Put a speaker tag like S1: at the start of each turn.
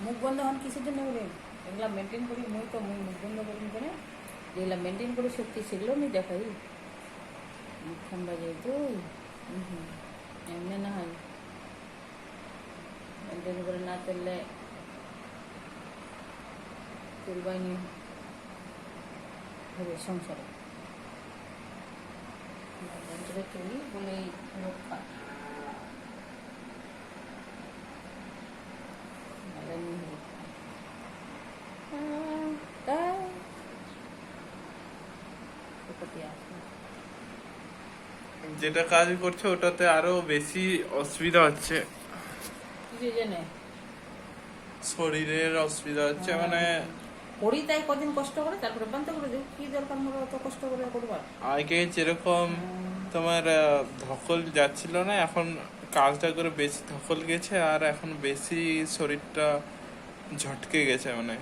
S1: মুখ বন্ধ হন কিসের জন্য বলে এগুলা মেনটেন করি মুই তো মুখ বন্ধ করি কেন যেগুলা মেনটেন করে সত্যি সেগুলো আমি দেখাই মুখ ঠান্ডা যেহেতু এমনি না হয় মেনটেন করে না চললে চলবাইনি হবে সংসারে মেনটেন করে চলি বলেই রক্ষা
S2: যেটা কাজ করছে ওটাতে আরো বেশি অসুবিধা হচ্ছে, শরীরের অসুবিধা হচ্ছে। মানে
S1: করি তাই কদিন কষ্ট করে তারপরে বন্ধ করে দেব, কি দরকার মোর অত কষ্ট করে করবার।
S2: আগে যেরকম তোমার ধকল যাচ্ছিল না, এখন কাজটা করে বেশি ধকল গেছে আর এখন বেশি শরীরটা ঝটকে গেছে। মানে